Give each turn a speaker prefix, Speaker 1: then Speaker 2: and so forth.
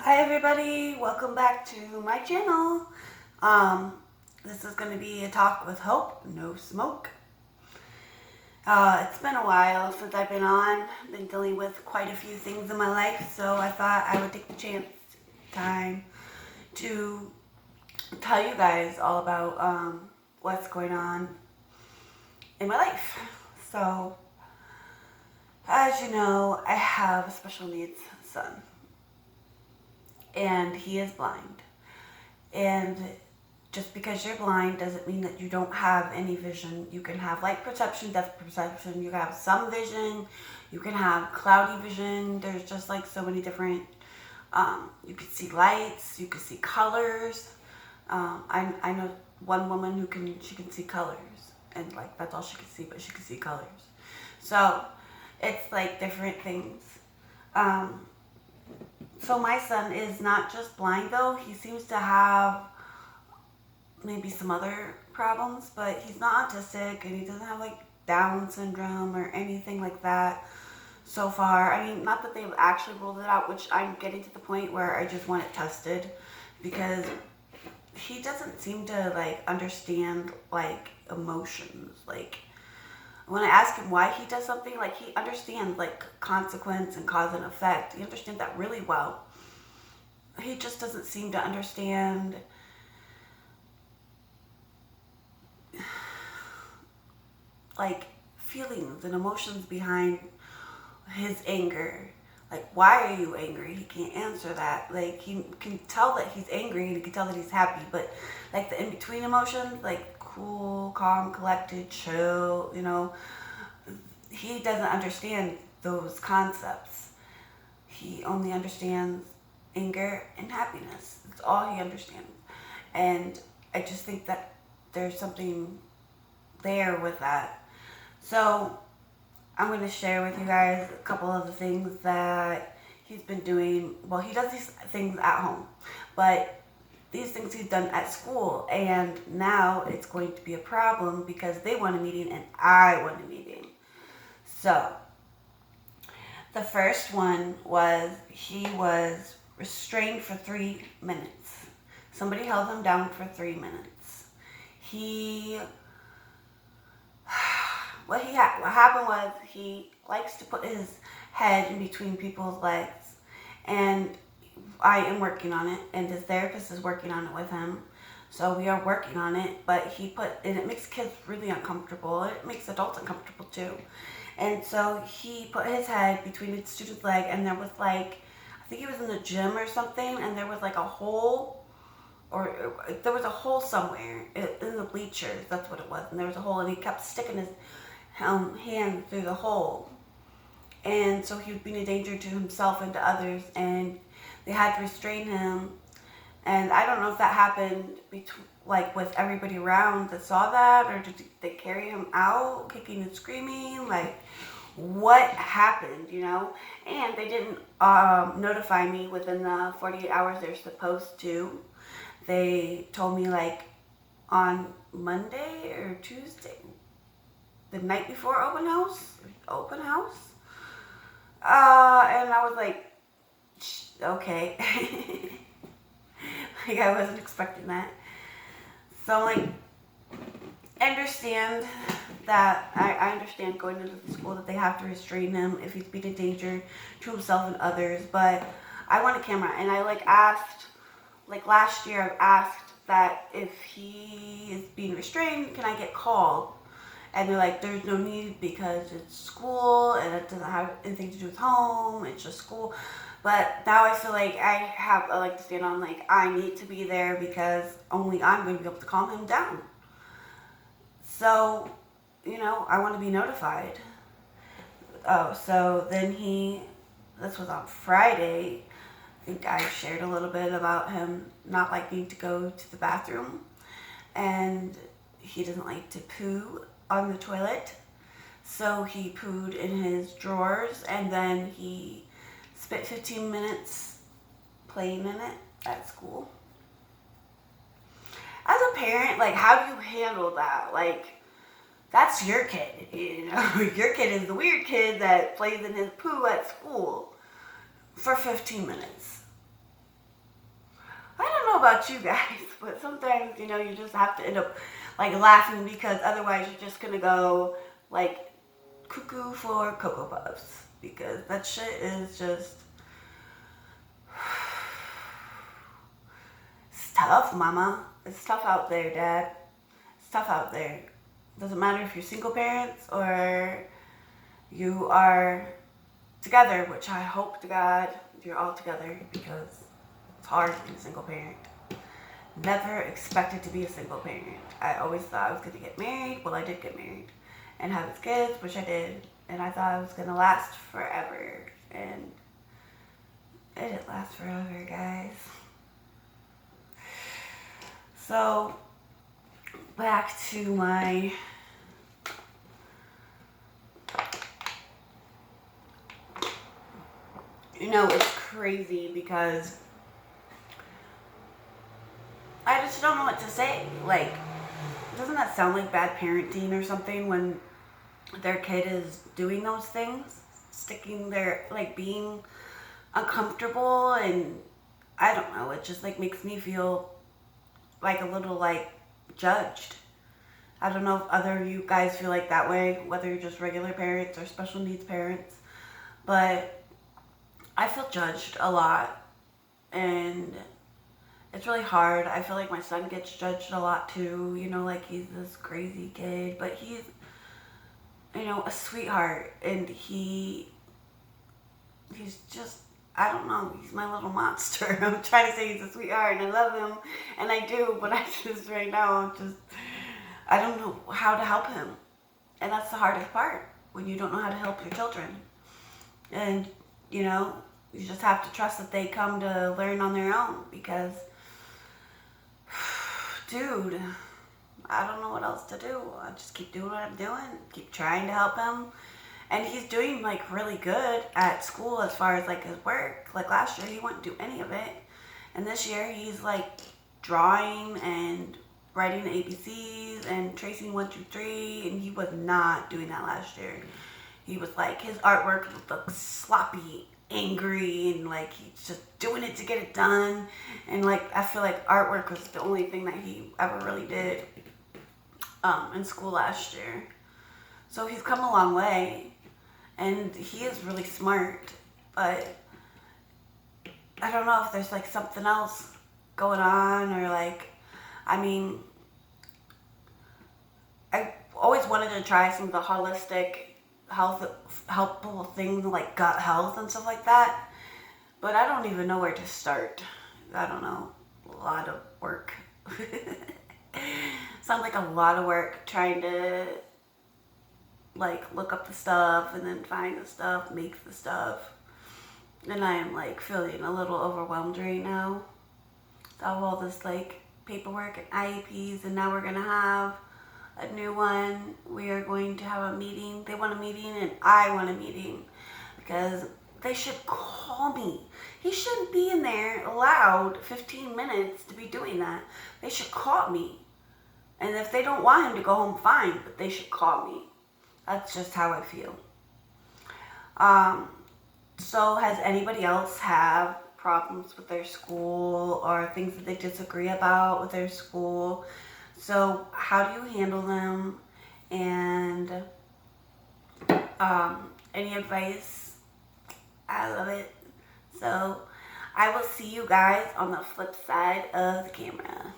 Speaker 1: Hi everybody, welcome back to my channel. This is going to be a talk with Hope, no smoke. It's been a while since I've been on. I've been dealing with quite a few things in my life, so I thought I would take the time to tell you guys all about what's going on in my life. So, as you know, I have a special needs son, and he is blind. And just because you're blind doesn't mean that you don't have any vision. You can have light perception, depth perception, you can have some vision, you can have cloudy vision. There's just like so many different, you can see lights, you can see colors. I know one woman she can see colors, and like that's all she can see, but she can see colors. So it's like different things. So my son is not just blind though. He seems to have maybe some other problems, but he's not autistic and he doesn't have like Down syndrome or anything like that so far. I mean, not that they've actually ruled it out, which I'm getting to the point where I just want it tested, because he doesn't seem to like understand like emotions. Like when I ask him why he does something, like he understands like consequence and cause and effect. He understands that really well. He just doesn't seem to understand like feelings and emotions behind his anger. Like, why are you angry? He can't answer that. Like, he can tell that he's angry and he can tell that he's happy, but like the in-between emotions, like cool, calm, collected, chill, he doesn't understand those concepts. He only understands anger and happiness. That's all he understands. And I just think that there's something there with that. So I'm going to share with you guys a couple of the things that he's been doing. Well, he does these things at home, but these things he's done at school, and now it's going to be a problem because they want a meeting and I want a meeting. So the first one was he was restrained for 3 minutes. Somebody held him down for 3 minutes. What happened was he likes to put his head in between people's legs, and I am working on it, and his therapist is working on it with him. So we are working on it, but and it makes kids really uncomfortable. It makes adults uncomfortable too. And so he put his head between the student's leg, and there was like, I think he was in the gym or something, and there was like a hole, or there was a hole somewhere in the bleachers. That's what it was. And there was a hole, and he kept sticking his hand through the hole. And so he was being a danger to himself and to others, and they had to restrain him. And I don't know if that happened like with everybody around that saw that, or did they carry him out kicking and screaming? Like, what happened, And they didn't notify me within the 48 hours they're supposed to. They told me like on Monday or Tuesday, the night before open house. And I was like, okay. Like, I wasn't expecting that. So I'm like, I understand going into the school that they have to restrain him if he's being a danger to himself and others, but I want a camera. And I asked, last year I've asked that if he is being restrained, can I get called? And they're like, there's no need because it's school and it doesn't have anything to do with home. It's just school. But now I feel like I like to stand on, like, I need to be there because only I'm going to be able to calm him down. So, I want to be notified. Oh, so then this was on Friday. I think I shared a little bit about him not liking to go to the bathroom. And he doesn't like to poo on the toilet. So he pooed in his drawers, and then he spent 15 minutes playing in it at school. As a parent, how do you handle that? That's your kid, Your kid is the weird kid that plays in his poo at school for 15 minutes. about you guys, but sometimes, you know, you just have to end up like laughing because otherwise you're just gonna go like cuckoo for Cocoa Puffs because that shit is just it's tough, mama. It's tough out there, dad. It's tough out there. Doesn't matter if you're single parents or you are together, which I hope to God you're all together because it's hard to be a single parent. Never expected to be a single parent. I always thought I was going to get married. Well, I did get married and have kids, which I did. And I thought it was going to last forever. And it didn't last forever, guys. So, back to my you know, it's crazy because I just don't know what to say. Like, doesn't that sound like bad parenting or something when their kid is doing those things? Sticking their, like, being uncomfortable and I don't know. It just, like, makes me feel like a little, like, judged. I don't know if other of you guys feel like that way, whether you're just regular parents or special needs parents. But I feel judged a lot. And it's really hard. I feel like my son gets judged a lot too. You know, like he's this crazy kid. But he's, you know, a sweetheart. And he's just, I don't know. He's my little monster. I'm trying to say he's a sweetheart and I love him. And I do. But I just, right now, I don't know how to help him. And that's the hardest part. When you don't know how to help your children. And, you know, you just have to trust that they come to learn on their own. Because, dude, I don't know what else to do. I just keep doing what I'm doing. Keep trying to help him. And he's doing, like, really good at school as far as, like, his work. Like, last year, he wouldn't do any of it. And this year, he's, like, drawing and writing the ABCs and tracing 1, 2, 3. And he was not doing that last year. He was, like, his artwork looked sloppy, angry, and, like, he's just doing it to get it done. And, like, I feel like artwork was the only thing that he ever really did in school last year. So he's come a long way. And he is really smart, but I don't know if there's, like, something else going on or, like, I mean, I always wanted to try some of the holistic helpful things like gut health and stuff like that, but I don't even know where to start. I don't know. A lot of work. Sounds like a lot of work trying to like look up the stuff and then find the stuff, make the stuff. And I am like feeling a little overwhelmed right now. So I have all this like paperwork and IEPs, and now we're gonna have a new one. We are going to have a meeting. They want a meeting and I want a meeting because they should call me. He shouldn't be in there allowed 15 minutes to be doing that. They should call me. And if they don't want him to go home, fine, but they should call me. That's just how I feel. So has anybody else have problems with their school or things that they disagree about with their school? So how do you handle them? And any advice? I love it. So I will see you guys on the flip side of the camera.